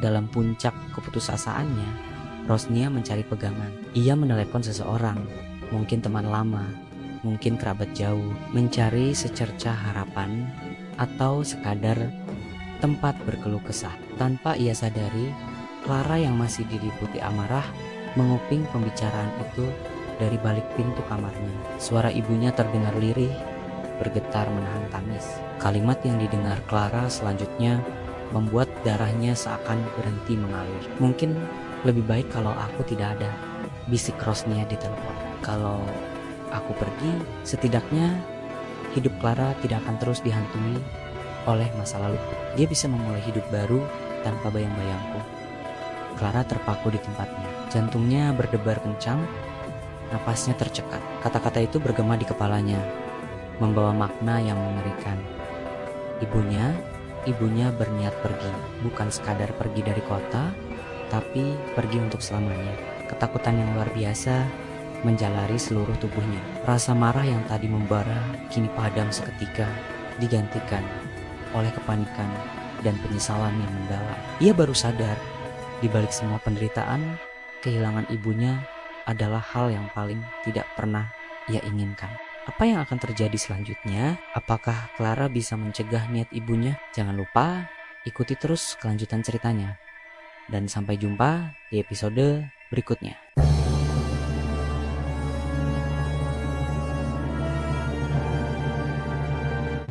dalam puncak keputusasaannya, Rosnia mencari pegangan. Ia menelepon seseorang, mungkin teman lama, mungkin kerabat jauh, mencari secercah harapan atau sekadar tempat berkeluh kesah. Tanpa ia sadari, Clara yang masih diliputi amarah menguping pembicaraan itu dari balik pintu kamarnya. Suara ibunya terdengar lirih, bergetar menahan tangis. Kalimat yang didengar Clara selanjutnya membuat darahnya seakan berhenti mengalir. Mungkin lebih baik kalau aku tidak ada, bisik Rosnia di telepon. Kalau aku pergi, setidaknya hidup Clara tidak akan terus dihantui oleh masa lalu. Dia bisa memulai hidup baru tanpa bayang-bayangku. Clara terpaku di tempatnya. Jantungnya berdebar kencang, napasnya tercekat. Kata-kata itu bergema di kepalanya, membawa makna yang mengerikan. Ibunya berniat pergi, bukan sekadar pergi dari kota, tapi pergi untuk selamanya. Ketakutan yang luar biasa menjalari seluruh tubuhnya. Rasa marah yang tadi membara kini padam seketika, digantikan oleh kepanikan dan penyesalan yang mendalam. Ia baru sadar, di balik semua penderitaan, kehilangan ibunya adalah hal yang paling tidak pernah ia inginkan. Apa yang akan terjadi selanjutnya? Apakah Clara bisa mencegah niat ibunya? Jangan lupa ikuti terus kelanjutan ceritanya. Dan sampai jumpa di episode berikutnya.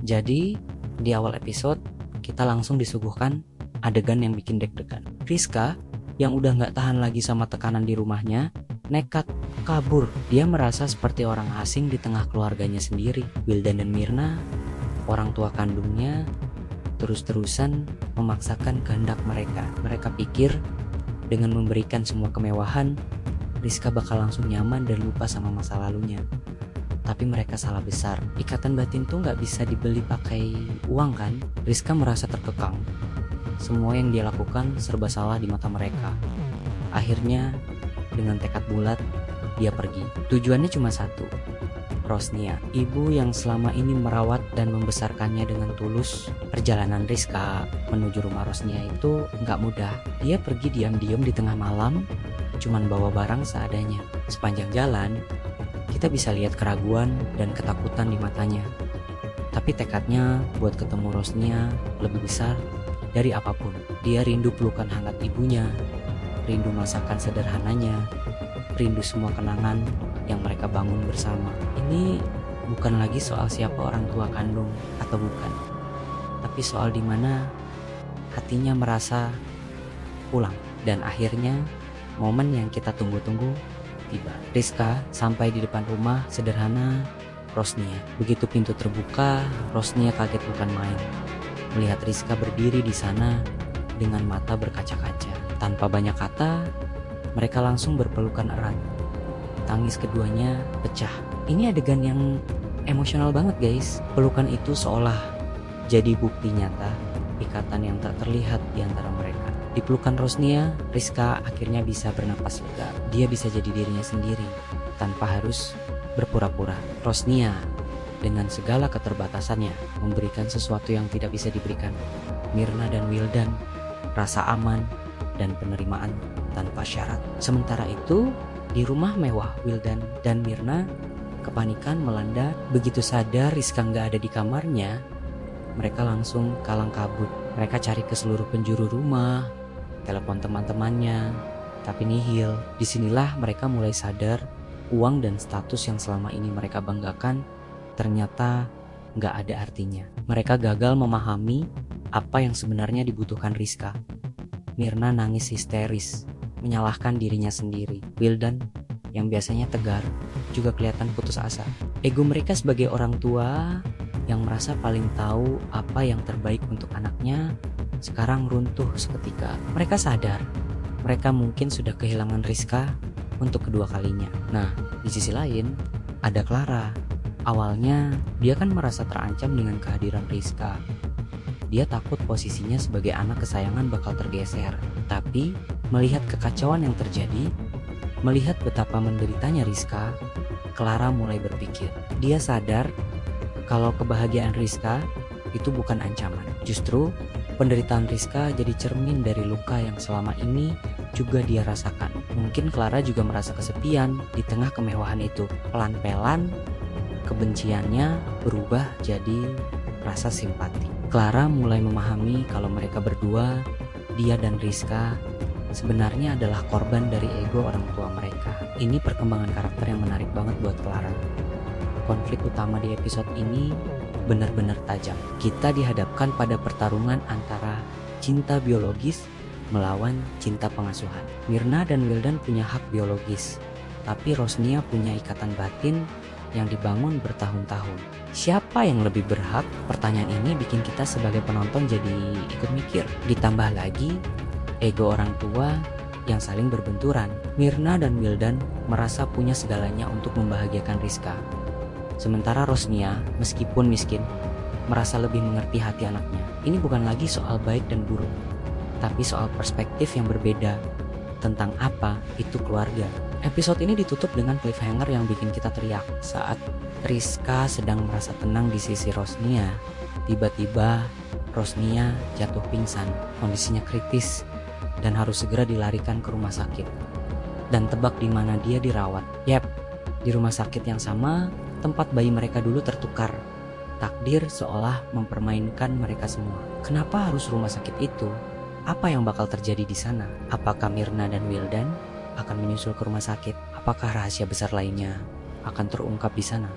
Jadi, di awal episode kita langsung disuguhkan adegan yang bikin deg-degan. Rizka yang udah gak tahan lagi sama tekanan di rumahnya, nekat kabur. Dia merasa seperti orang asing di tengah keluarganya sendiri. Wildan dan Myrna, orang tua kandungnya, terus-terusan memaksakan kehendak mereka. Mereka pikir dengan memberikan semua kemewahan, Rizka bakal langsung nyaman dan lupa sama masa lalunya. Tapi mereka salah besar. Ikatan batin tuh gak bisa dibeli pakai uang kan? Rizka merasa terkekang. Semua yang dia lakukan serba salah di mata mereka. Akhirnya dengan tekad bulat dia pergi. Tujuannya cuma satu, Rosnia, ibu yang selama ini merawat dan membesarkannya dengan tulus. Perjalanan Rizka menuju rumah Rosnia itu gak mudah. Dia pergi diam-diam di tengah malam, cuman bawa barang seadanya. Sepanjang jalan kita bisa lihat keraguan dan ketakutan di matanya. Tapi tekadnya buat ketemu Rosnia lebih besar dari apapun. Dia rindu pelukan hangat ibunya, rindu masakan sederhananya, rindu semua kenangan yang mereka bangun bersama. Ini bukan lagi soal siapa orang tua kandung atau bukan, tapi soal dimana hatinya merasa pulang. Dan akhirnya momen yang kita tunggu-tunggu tiba. Rizka sampai di depan rumah sederhana Rosnia. Begitu pintu terbuka, Rosnia kaget bukan main. Melihat Rizka berdiri di sana dengan mata berkaca-kaca. Tanpa banyak kata, mereka langsung berpelukan erat. Tangis keduanya pecah. Ini adegan yang emosional banget guys. Pelukan itu seolah jadi bukti nyata ikatan yang tak terlihat di antara mereka. Di pelukan Rosnia, Rizka akhirnya bisa bernapas lega. Dia bisa jadi dirinya sendiri tanpa harus berpura-pura. Rosnia dengan segala keterbatasannya memberikan sesuatu yang tidak bisa diberikan Myrna dan Wildan, rasa aman dan penerimaan tanpa syarat. Sementara itu, di rumah mewah Wildan dan Myrna, kepanikan melanda. Begitu sadar Rizka nggak ada di kamarnya, mereka langsung kalang kabut. Mereka cari ke seluruh penjuru rumah, telepon teman-temannya, tapi nihil. Disinilah mereka mulai sadar uang dan status yang selama ini mereka banggakan ternyata nggak ada artinya. Mereka gagal memahami apa yang sebenarnya dibutuhkan Rizka. Myrna nangis histeris, menyalahkan dirinya sendiri. Wildan yang biasanya tegar juga kelihatan putus asa. Ego mereka sebagai orang tua yang merasa paling tahu apa yang terbaik untuk anaknya sekarang runtuh seketika. Mereka sadar mereka mungkin sudah kehilangan Rizka untuk kedua kalinya. Nah, di sisi lain ada Clara. Awalnya dia kan merasa terancam dengan kehadiran Rizka. Dia takut posisinya sebagai anak kesayangan bakal tergeser. Tapi melihat kekacauan yang terjadi, melihat betapa menderitanya Rizka, Clara mulai berpikir. Dia sadar kalau kebahagiaan Rizka itu bukan ancaman. Justru Penderitaan Rizka jadi cermin dari luka yang selama ini juga dia rasakan. Mungkin Clara juga merasa kesepian di tengah kemewahan itu. Pelan-pelan kebenciannya berubah jadi rasa simpati. Clara mulai memahami kalau mereka berdua, dia dan Rizka, sebenarnya adalah korban dari ego orang tua mereka. Ini perkembangan karakter yang menarik banget buat Clara. Konflik utama di episode ini benar-benar tajam. Kita dihadapkan pada pertarungan antara cinta biologis melawan cinta pengasuhan. Myrna dan Wildan punya hak biologis, tapi Rosnia punya ikatan batin yang dibangun bertahun-tahun. Siapa yang lebih berhak? Pertanyaan ini bikin kita sebagai penonton jadi ikut mikir. Ditambah lagi ego orang tua yang saling berbenturan. Myrna dan Wildan merasa punya segalanya untuk membahagiakan Rizka. Sementara Rosnia, meskipun miskin, merasa lebih mengerti hati anaknya. Ini bukan lagi soal baik dan buruk, tapi soal perspektif yang berbeda tentang apa itu keluarga. Episode ini ditutup dengan cliffhanger yang bikin kita teriak. Saat Rizka sedang merasa tenang di sisi Rosnia, tiba-tiba Rosnia jatuh pingsan. Kondisinya kritis dan harus segera dilarikan ke rumah sakit. Dan tebak di mana dia dirawat. Yap, di rumah sakit yang sama tempat bayi mereka dulu tertukar. Takdir seolah mempermainkan mereka semua. Kenapa harus rumah sakit itu? Apa yang bakal terjadi di sana? Apakah Myrna dan Wildan akan menyusul ke rumah sakit? Apakah rahasia besar lainnya akan terungkap di sana?